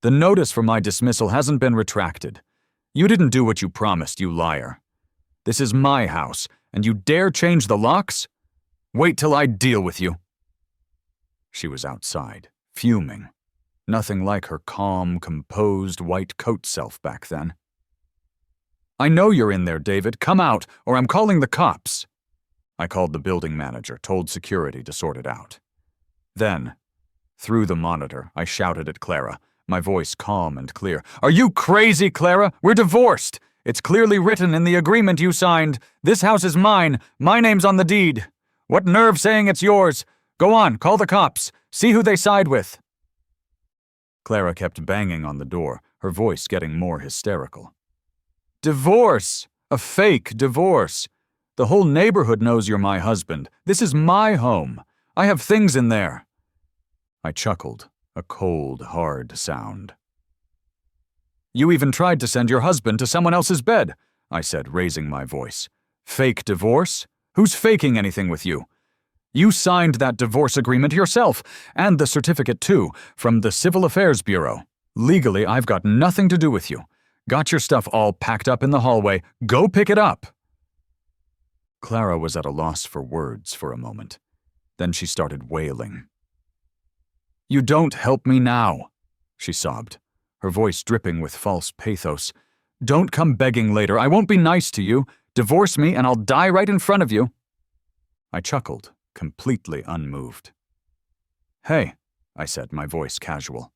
[SPEAKER 1] "The notice for my dismissal hasn't been retracted. You didn't do what you promised, you liar. This is my house, and you dare change the locks? Wait till I deal with you." She was outside, fuming. Nothing like her calm, composed, white coat self back then. "I know you're in there, David. Come out, or I'm calling the cops." I called the building manager, told security to sort it out. Then, through the monitor, I shouted at Clara, my voice calm and clear. "Are you crazy, Clara? We're divorced. It's clearly written in the agreement you signed. This house is mine. My name's on the deed. What nerve saying it's yours? Go on, call the cops. See who they side with." Clara kept banging on the door, her voice getting more hysterical. "Divorce! A fake divorce! The whole neighborhood knows you're my husband. This is my home. I have things in there." I chuckled, a cold, hard sound. You even tried to send your husband to someone else's bed, I said, raising my voice. Fake divorce? Who's faking anything with you? You signed that divorce agreement yourself, and the certificate too, from the Civil Affairs Bureau. Legally, I've got nothing to do with you. Got your stuff all packed up in the hallway. Go pick it up. Clara was at a loss for words for a moment. Then she started wailing. You don't help me now, she sobbed, her voice dripping with false pathos. Don't come begging later. I won't be nice to you. Divorce me and I'll die right in front of you. I chuckled, completely unmoved. Hey, I said, my voice casual.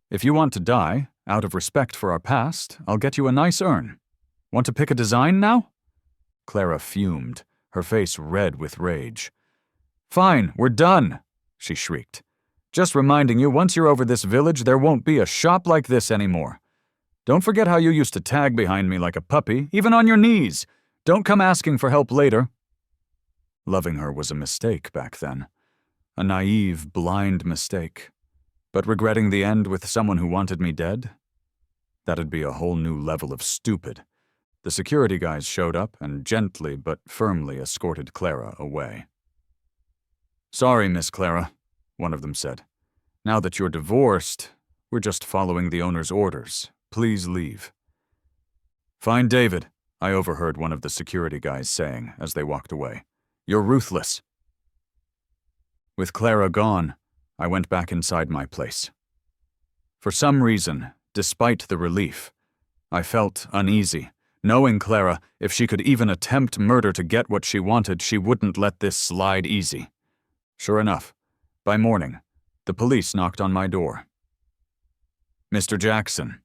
[SPEAKER 1] If you want to die, out of respect for our past, I'll get you a nice urn. Want to pick a design now? Clara fumed, her face red with rage. Fine, we're done, she shrieked. Just reminding you, once you're over this village, there won't be a shop like this anymore. Don't forget how you used to tag behind me like a puppy, even on your knees. Don't come asking for help later. Loving her was a mistake back then. A naive, blind mistake. But regretting the end with someone who wanted me dead? That'd be a whole new level of stupid. The security guys showed up and gently but firmly escorted Clara away. Sorry, Miss Clara, one of them said. Now that you're divorced, we're just following the owner's orders. Please leave. Find David, I overheard one of the security guys saying as they walked away. You're ruthless. With Clara gone, I went back inside my place. For some reason, despite the relief, I felt uneasy, knowing Clara, if she could even attempt murder to get what she wanted, she wouldn't let this slide easy. Sure enough, by morning, the police knocked on my door. Mr. Jackson,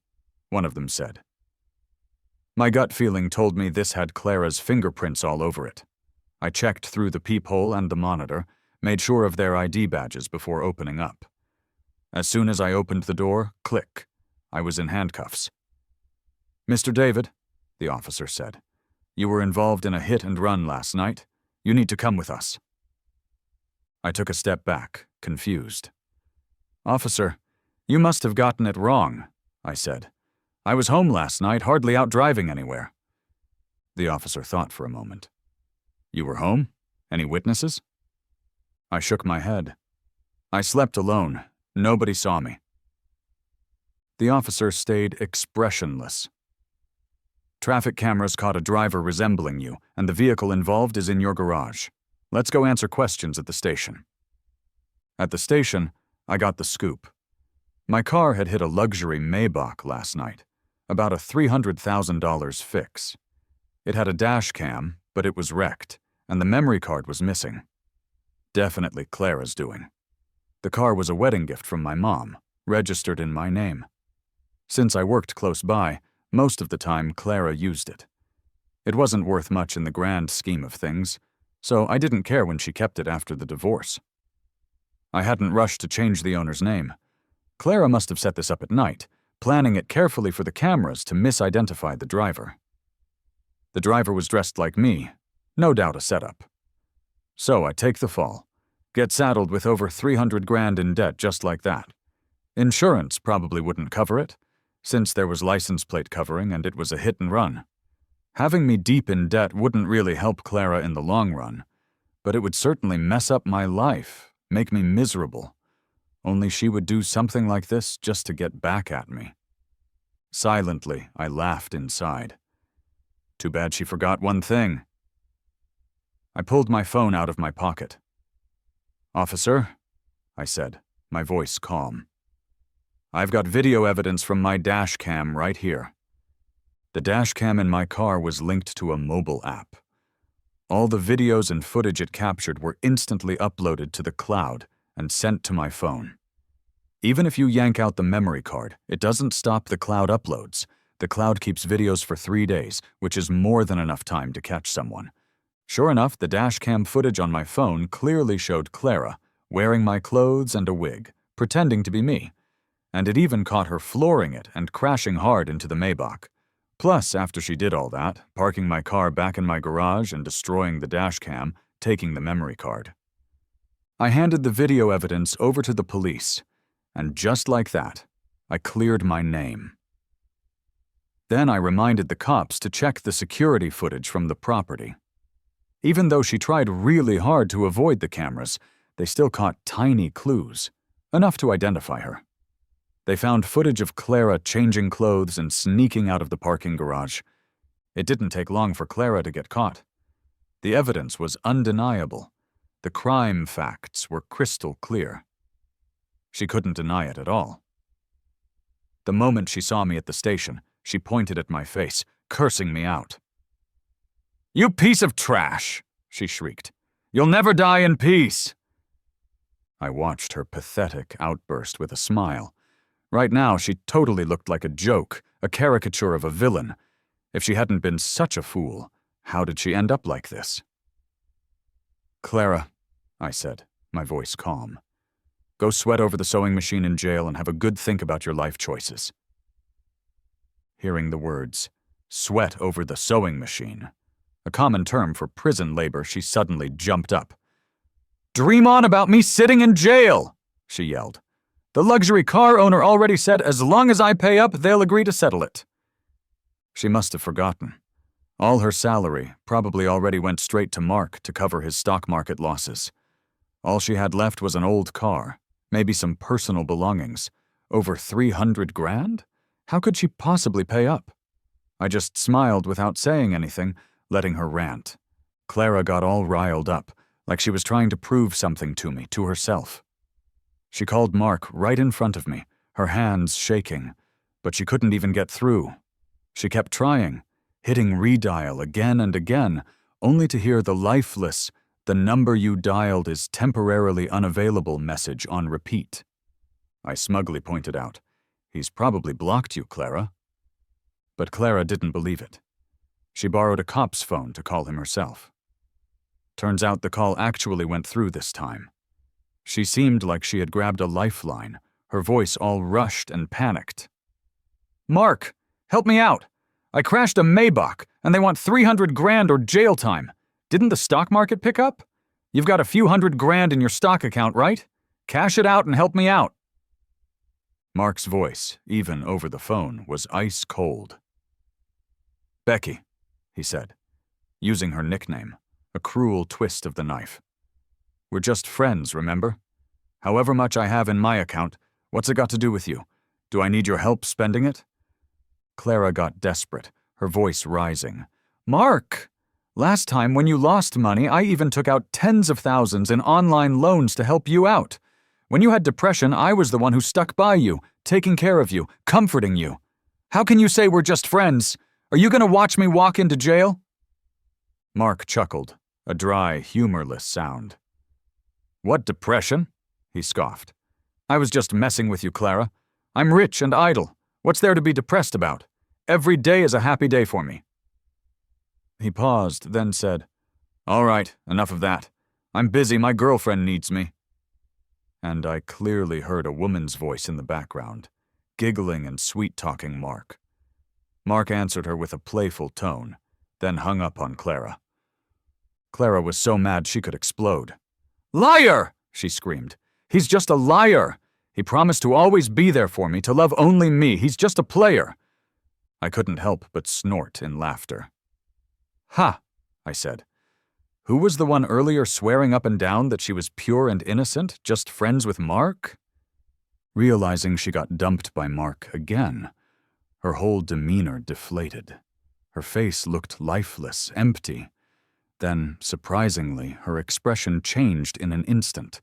[SPEAKER 1] one of them said. My gut feeling told me this had Clara's fingerprints all over it. I checked through the peephole and the monitor, made sure of their ID badges before opening up. As soon as I opened the door, click, I was in handcuffs. Mr. David, the officer said, you were involved in a hit and run last night. You need to come with us. I took a step back, confused. Officer, you must have gotten it wrong, I said. I was home last night, hardly out driving anywhere. The officer thought for a moment. You were home? Any witnesses? I shook my head. I slept alone. Nobody saw me. The officer stayed expressionless. Traffic cameras caught a driver resembling you, and the vehicle involved is in your garage. Let's go answer questions at the station. At the station, I got the scoop. My car had hit a luxury Maybach last night, about a $300,000 fix. It had a dash cam, but it was wrecked, and the memory card was missing. Definitely Clara's doing. The car was a wedding gift from my mom, registered in my name. Since I worked close by, most of the time Clara used it. It wasn't worth much in the grand scheme of things, so I didn't care when she kept it after the divorce. I hadn't rushed to change the owner's name. Clara must have set this up at night, planning it carefully for the cameras to misidentify the driver. The driver was dressed like me, no doubt a setup. So I take the fall, get saddled with over $300,000 in debt just like that. Insurance probably wouldn't cover it, since there was license plate covering and it was a hit and run. Having me deep in debt wouldn't really help Clara in the long run, but it would certainly mess up my life, make me miserable. Only she would do something like this just to get back at me. Silently, I laughed inside. Too bad she forgot one thing. I pulled my phone out of my pocket. Officer, I said, my voice calm. I've got video evidence from my dash cam right here. The dash cam in my car was linked to a mobile app. All the videos and footage it captured were instantly uploaded to the cloud and sent to my phone. Even if you yank out the memory card, it doesn't stop the cloud uploads. The cloud keeps videos for 3 days, which is more than enough time to catch someone. Sure enough, the dash cam footage on my phone clearly showed Clara, wearing my clothes and a wig, pretending to be me. And it even caught her flooring it and crashing hard into the Maybach. Plus, after she did all that, parking my car back in my garage and destroying the dash cam, taking the memory card. I handed the video evidence over to the police, and just like that, I cleared my name. Then I reminded the cops to check the security footage from the property. Even though she tried really hard to avoid the cameras, they still caught tiny clues, enough to identify her. They found footage of Clara changing clothes and sneaking out of the parking garage. It didn't take long for Clara to get caught. The evidence was undeniable. The crime facts were crystal clear. She couldn't deny it at all. The moment she saw me at the station, she pointed at my face, cursing me out. "You piece of trash!" she shrieked. "You'll never die in peace!" I watched her pathetic outburst with a smile. Right now, she totally looked like a joke, a caricature of a villain. If she hadn't been such a fool, how did she end up like this? "Clara," I said, my voice calm. "Go sweat over the sewing machine in jail and have a good think about your life choices." Hearing the words, "sweat over the sewing machine," a common term for prison labor, she suddenly jumped up. "Dream on about me sitting in jail!" she yelled. "The luxury car owner already said as long as I pay up, they'll agree to settle it." She must have forgotten. All her salary probably already went straight to Mark to cover his stock market losses. All she had left was an old car, maybe some personal belongings. Over 300 grand? How could she possibly pay up? I just smiled without saying anything, letting her rant. Clara got all riled up, like she was trying to prove something to me, to herself. She called Mark right in front of me, her hands shaking, but she couldn't even get through. She kept trying, hitting redial again and again, only to hear the lifeless, "The number you dialed is temporarily unavailable" message on repeat. I smugly pointed out, "He's probably blocked you, Clara." But Clara didn't believe it. She borrowed a cop's phone to call him herself. Turns out the call actually went through this time. She seemed like she had grabbed a lifeline, her voice all rushed and panicked. "Mark, help me out. I crashed a Maybach, and they want 300 grand or jail time. Didn't the stock market pick up? You've got a few $100,000 in your stock account, right? Cash it out and help me out." Mark's voice, even over the phone, was ice cold. "Becky," he said, using her nickname, a cruel twist of the knife. "We're just friends, remember? However much I have in my account, what's it got to do with you? Do I need your help spending it?" Clara got desperate, her voice rising. "Mark! Last time when you lost money, I even took out tens of thousands in online loans to help you out. When you had depression, I was the one who stuck by you, taking care of you, comforting you. How can you say we're just friends? Are you going to watch me walk into jail?" Mark chuckled, a dry, humorless sound. "What depression?" he scoffed. "I was just messing with you, Clara. I'm rich and idle. What's there to be depressed about? Every day is a happy day for me." He paused, then said, "All right, enough of that. I'm busy, my girlfriend needs me." And I clearly heard a woman's voice in the background, giggling and sweet-talking Mark. Mark answered her with a playful tone, then hung up on Clara. Clara was so mad she could explode. "Liar!" she screamed. "He's just a liar! He promised to always be there for me, to love only me. He's just a player." I couldn't help but snort in laughter. "Ha!" I said. "Who was the one earlier swearing up and down that she was pure and innocent, just friends with Mark?" Realizing she got dumped by Mark again, her whole demeanor deflated. Her face looked lifeless, empty. Then, surprisingly, her expression changed in an instant.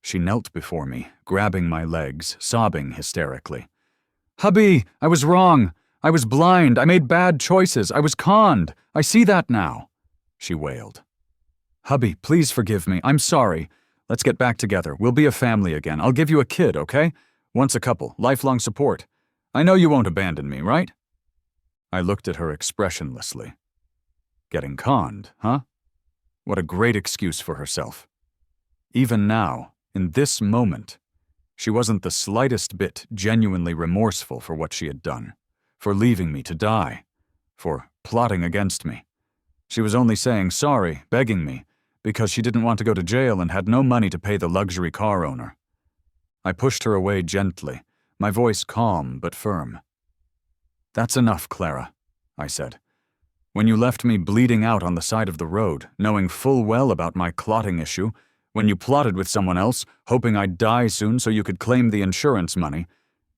[SPEAKER 1] She knelt before me, grabbing my legs, sobbing hysterically. "Hubby, I was wrong. I was blind. I made bad choices. I was conned. I see that now," she wailed. "Hubby, please forgive me. I'm sorry. Let's get back together. We'll be a family again. I'll give you a kid, okay? Once a couple, lifelong support. I know you won't abandon me, right?" I looked at her expressionlessly. Getting conned, huh? What a great excuse for herself. Even now, in this moment, she wasn't the slightest bit genuinely remorseful for what she had done, for leaving me to die, for plotting against me. She was only saying sorry, begging me, because she didn't want to go to jail and had no money to pay the luxury car owner. I pushed her away gently, my voice calm but firm. "That's enough, Clara," I said. "When you left me bleeding out on the side of the road, knowing full well about my clotting issue, when you plotted with someone else, hoping I'd die soon so you could claim the insurance money,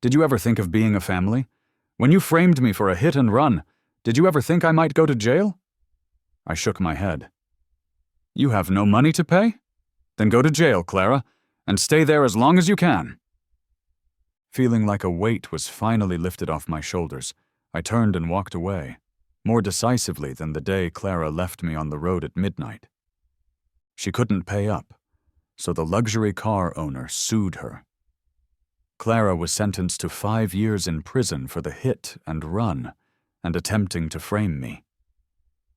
[SPEAKER 1] did you ever think of being a family? When you framed me for a hit and run, did you ever think I might go to jail?" I shook my head. "You have no money to pay? Then go to jail, Clara, and stay there as long as you can." Feeling like a weight was finally lifted off my shoulders, I turned and walked away, more decisively than the day Clara left me on the road at midnight. She couldn't pay up, so the luxury car owner sued her. Clara was sentenced to 5 years in prison for the hit and run and attempting to frame me.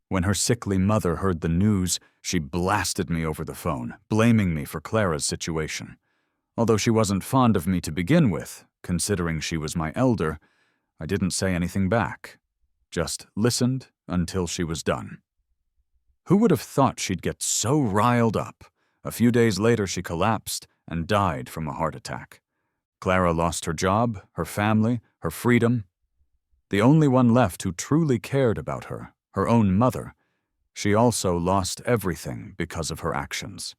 [SPEAKER 1] When her sickly mother heard the news, she blasted me over the phone, blaming me for Clara's situation. Although she wasn't fond of me to begin with, considering she was my elder, I didn't say anything back, just listened until she was done. Who would have thought she'd get so riled up? A few days later, she collapsed and died from a heart attack. Clara lost her job, her family, her freedom. The only one left who truly cared about her, her own mother, she also lost everything because of her actions.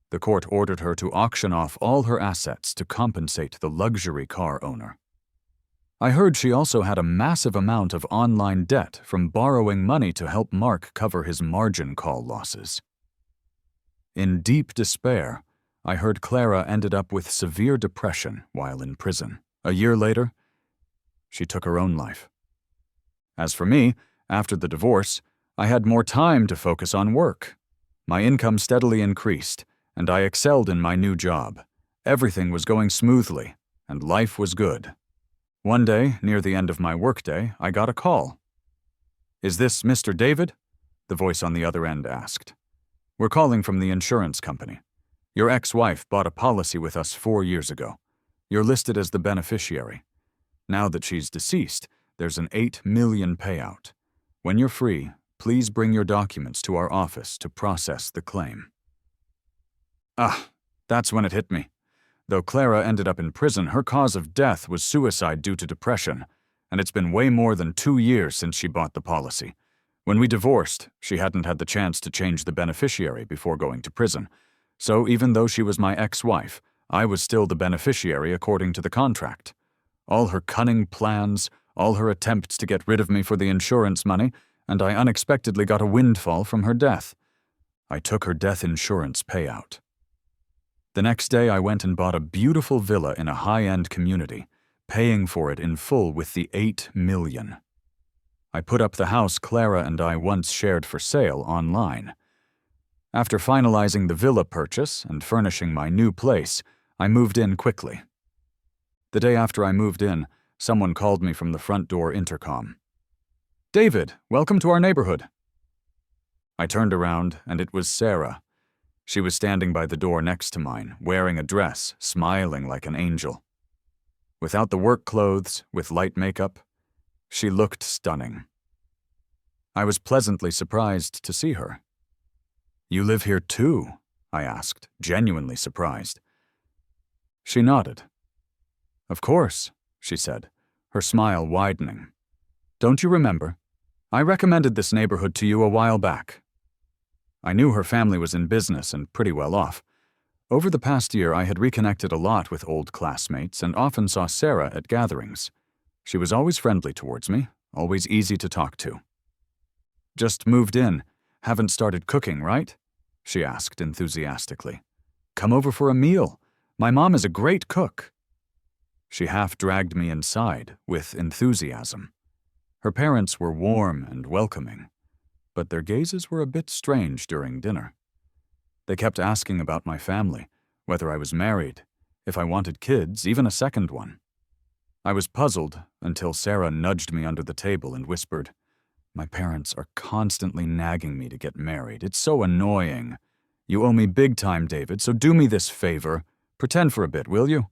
[SPEAKER 1] The court ordered her to auction off all her assets to compensate the luxury car owner. I heard she also had a massive amount of online debt from borrowing money to help Mark cover his margin call losses. In deep despair, I heard Clara ended up with severe depression while in prison. A year later, she took her own life. As for me, after the divorce, I had more time to focus on work. My income steadily increased, and I excelled in my new job. Everything was going smoothly, and life was good. One day, near the end of my workday, I got a call. "Is this Mr. David?" the voice on the other end asked. "We're calling from the insurance company. Your ex-wife bought a policy with us 4 years ago. You're listed as the beneficiary. Now that she's deceased, there's an $8 million payout. When you're free, please bring your documents to our office to process the claim." That's when it hit me. Though Clara ended up in prison, her cause of death was suicide due to depression, and it's been way more than 2 years since she bought the policy. When we divorced, she hadn't had the chance to change the beneficiary before going to prison. So even though she was my ex-wife, I was still the beneficiary according to the contract. All her cunning plans, all her attempts to get rid of me for the insurance money, and I unexpectedly got a windfall from her death. I took her death insurance payout. The next day, I went and bought a beautiful villa in a high-end community, paying for it in full with the $8 million. I put up the house Clara and I once shared for sale online. After finalizing the villa purchase and furnishing my new place, I moved in quickly. The day after I moved in, someone called me from the front door intercom. "David, welcome to our neighborhood." I turned around, and it was Sarah. She was standing by the door next to mine, wearing a dress, smiling like an angel. Without the work clothes, with light makeup, she looked stunning. I was pleasantly surprised to see her. "You live here too?" I asked, genuinely surprised. She nodded. "Of course," she said, her smile widening. "Don't you remember? I recommended this neighborhood to you a while back." I knew her family was in business and pretty well off. Over the past year, I had reconnected a lot with old classmates and often saw Sarah at gatherings. She was always friendly towards me, always easy to talk to. "Just moved in. Haven't started cooking, right?" she asked enthusiastically. "Come over for a meal. My mom is a great cook." She half dragged me inside with enthusiasm. Her parents were warm and welcoming, but their gazes were a bit strange during dinner. They kept asking about my family, whether I was married, if I wanted kids, even a second one. I was puzzled until Sarah nudged me under the table and whispered, "My parents are constantly nagging me to get married. It's so annoying. You owe me big time, David, so do me this favor. Pretend for a bit, will you?"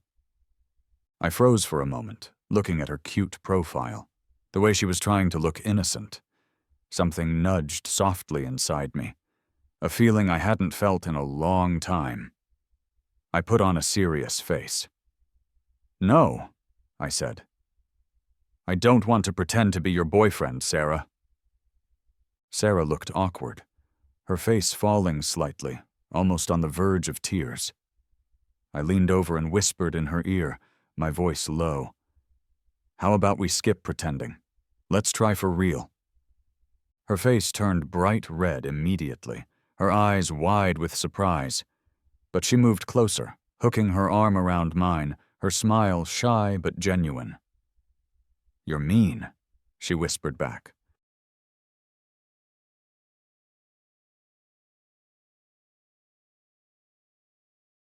[SPEAKER 1] I froze for a moment, looking at her cute profile, the way she was trying to look innocent. Something nudged softly inside me, a feeling I hadn't felt in a long time. I put on a serious face. "No," I said. I don't want to pretend to be your boyfriend, Sarah." Sarah looked awkward, her face falling slightly, almost on the verge of tears. I leaned over and whispered in her ear, my voice low. "How about we skip pretending? Let's try for real." Her face turned bright red immediately, her eyes wide with surprise. But she moved closer, hooking her arm around mine, her smile shy but genuine. "You're mean," she whispered back.